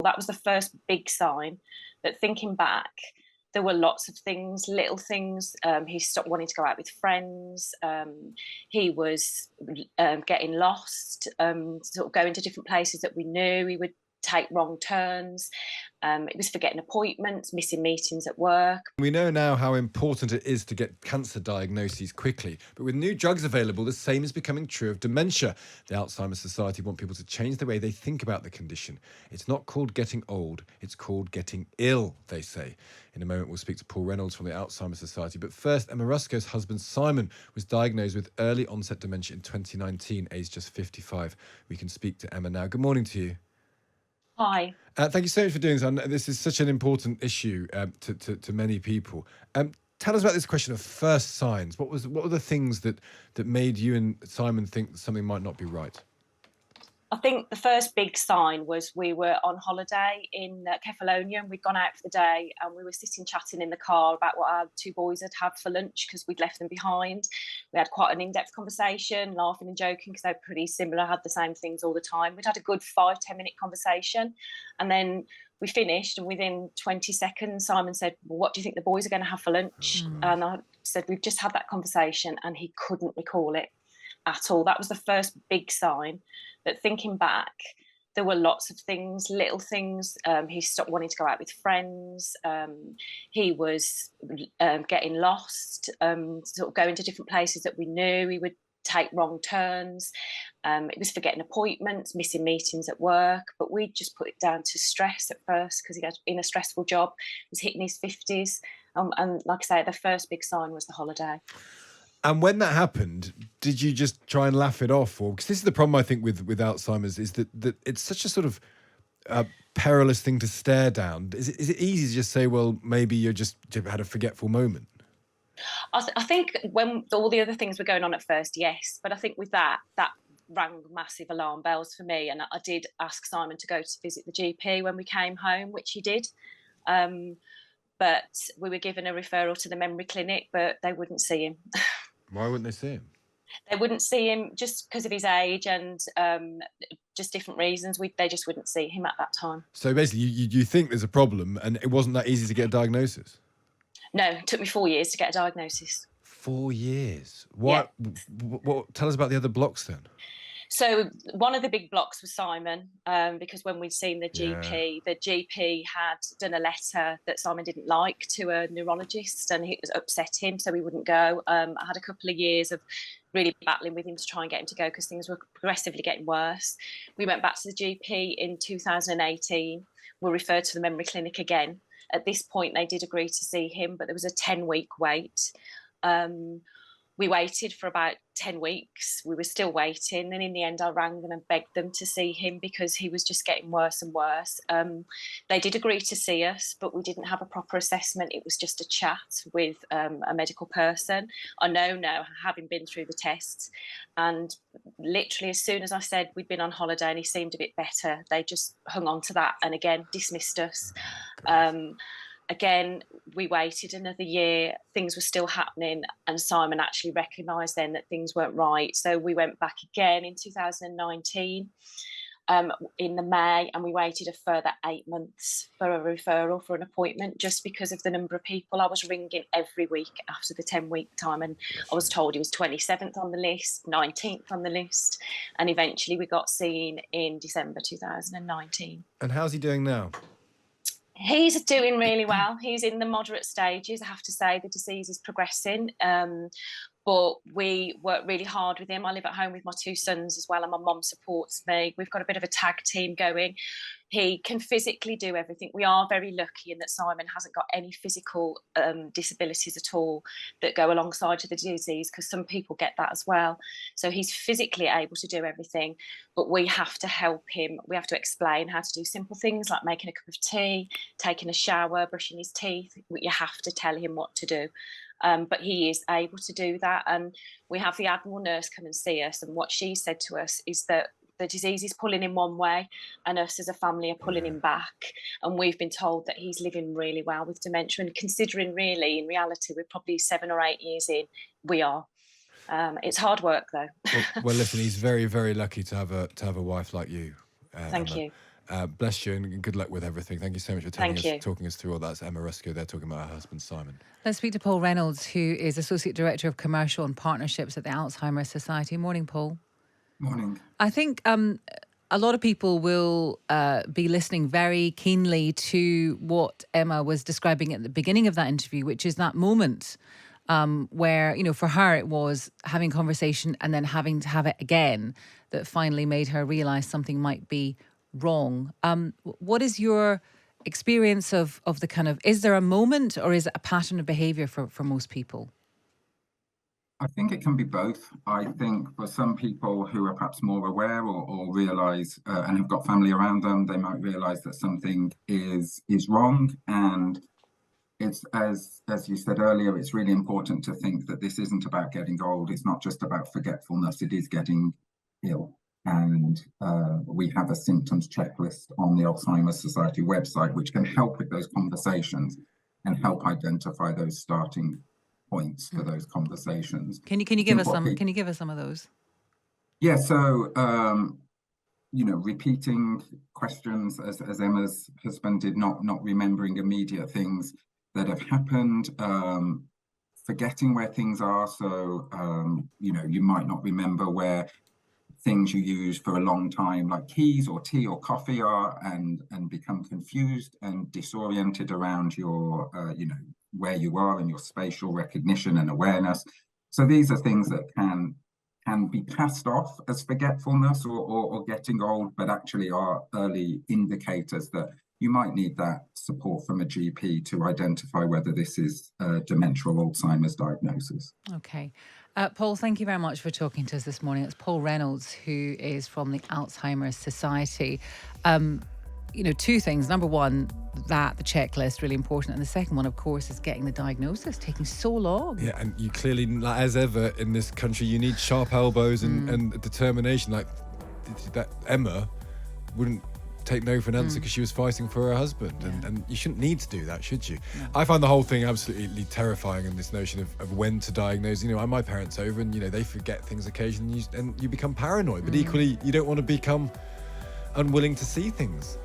That was the first big sign. But thinking back, there were lots of things, little things. He stopped wanting to go out with friends. He was getting lost, sort of going to different places that we knew. He would take wrong turns. It was forgetting appointments, missing meetings at work. We know now how important it is to get cancer diagnoses quickly, but with new drugs available, the same is becoming true of dementia. The Alzheimer Society want people to change the way they think about the condition. It's not called getting old, it's called getting ill, they say. In a moment, we'll speak to Paul Reynolds from the Alzheimer Society. But first, Emma Ruscoe's husband, Simon, was diagnosed with early onset dementia in 2019, aged just 55. We can speak to Emma now. Good morning to you. Hi. Thank you so much for doing this. I know this is such an important issue to many people. Tell us about this question of first signs. What were the things that made you and Simon think that something might not be right? I think the first big sign was we were on holiday in Kefalonia, and we'd gone out for the day, and we were sitting chatting in the car about what our two boys had had for lunch because we'd left them behind. We had quite an in-depth conversation, laughing and joking because they were pretty similar, had the same things all the time. We'd had a good 5-10 minute conversation, and then we finished, and within 20 seconds, Simon said, "Well, what do you think the boys are going to have for lunch?" And I said, "We've just had that conversation," and he couldn't recall it at all. That was the first big sign. But thinking back, there were lots of things, little things. He stopped wanting to go out with friends. He was getting lost, sort of going to different places that we knew. He would take wrong turns. It was forgetting appointments, missing meetings at work. But we just put it down to stress at first because he had in a stressful job. He was hitting his 50s. And like I say, the first big sign was the holiday. And when that happened, did you just try and laugh it off? Or because this is the problem I think with Alzheimer's is that it's such a sort of perilous thing to stare down. Is it easy to just say, well, maybe you had a forgetful moment? I think when all the other things were going on at first, yes. But I think with that rang massive alarm bells for me. And I did ask Simon to go to visit the GP when we came home, which he did. But we were given a referral to the memory clinic, but they wouldn't see him. Why wouldn't they see him? They wouldn't see him just because of his age and just different reasons. They just wouldn't see him at that time. So basically, you think there's a problem, and it wasn't that easy to get a diagnosis? No, it took me 4 years to get a diagnosis. 4 years? What? Yeah. What? Tell us about the other blocks then. So one of the big blocks was Simon, because when we'd seen the GP, the GP had done a letter that Simon didn't like to a neurologist, and it was upset him, so he wouldn't go. I had a couple of years of really battling with him to try and get him to go because things were progressively getting worse. We went back to the GP in 2018. Were referred to the memory clinic again. At this point, they did agree to see him, but there was a 10-week wait. We waited for about 10 weeks. We were still waiting. And in the end, I rang them and begged them to see him because he was just getting worse and worse. They did agree to see us, but we didn't have a proper assessment. It was just a chat with a medical person. I know now, having been through the tests. And literally, as soon as I said we'd been on holiday and he seemed a bit better, they just hung on to that and again dismissed us. Again, we waited another year, things were still happening, and Simon actually recognised then that things weren't right. So we went back again in 2019, in the May, and we waited a further 8 months for a referral for an appointment just because of the number of people. I was ringing every week after the 10-week time, and I was told he was 27th on the list, 19th on the list, and eventually we got seen in December 2019. And how's he doing now? He's doing really well. He's in the moderate stages. I have to say the disease is progressing, but we work really hard with him. I live at home with my two sons as well, and my mum supports me. We've got a bit of a tag team going. He can physically do everything. We are very lucky in that Simon hasn't got any physical disabilities at all that go alongside to the disease, because some people get that as well. So he's physically able to do everything, but we have to help him. We have to explain how to do simple things like making a cup of tea, taking a shower, brushing his teeth. You have to tell him what to do. But he is able to do that. And we have the Admiral nurse come and see us. And what she said to us is that the disease is pulling him one way and us as a family are pulling him back. And we've been told that he's living really well with dementia. And considering really, in reality, we're probably 7 or 8 years in, we are. It's hard work though. Well, listen, he's very, very lucky to have a wife like you. Thank Emma. you. Bless you and good luck with everything. Thank you so much for talking us through all that. That's Emma Ruscoe. They're talking about her husband, Simon. Let's speak to Paul Reynolds, who is Associate Director of Commercial and Partnerships at the Alzheimer Society. Morning, Paul. Morning. I think a lot of people will be listening very keenly to what Emma was describing at the beginning of that interview, which is that moment where, for her it was having conversation and then having to have it again that finally made her realise something might be wrong. What is your experience of the kind of, is there a moment or is it a pattern of behaviour for most people? I think it can be both. I think for some people who are perhaps more aware or realise and have got family around them, they might realise that something is wrong. And it's, as you said earlier, it's really important to think that this isn't about getting old. It's not just about forgetfulness. It is getting ill. And we have a symptoms checklist on the Alzheimer's Society website, which can help with those conversations and help identify those starting points for those conversations. Can you give us some? Can you give us some of those? Yeah. So repeating questions as Emma's husband did, not remembering immediate things that have happened, forgetting where things are. So you might not remember where things you use for a long time, like keys or tea or coffee, are, and become confused and disoriented around your where you are and your spatial recognition and awareness. So these are things that can be passed off as forgetfulness or getting old, but actually are early indicators that you might need that support from a GP to identify whether this is dementia or Alzheimer's diagnosis. Okay. Paul, thank you very much for talking to us this morning. It's Paul Reynolds, who is from the Alzheimer's Society. Two things. Number one, that the checklist, really important. And the second one, of course, is getting the diagnosis, taking so long. Yeah, and you clearly, as ever in this country, you need sharp elbows and determination. Like that Emma wouldn't take no for an answer because she was fighting for her husband. And you shouldn't need to do that, should you? Yeah. I find the whole thing absolutely terrifying, in this notion of when to diagnose. My parents over and, they forget things occasionally and you become paranoid. But equally, you don't want to become unwilling to see things.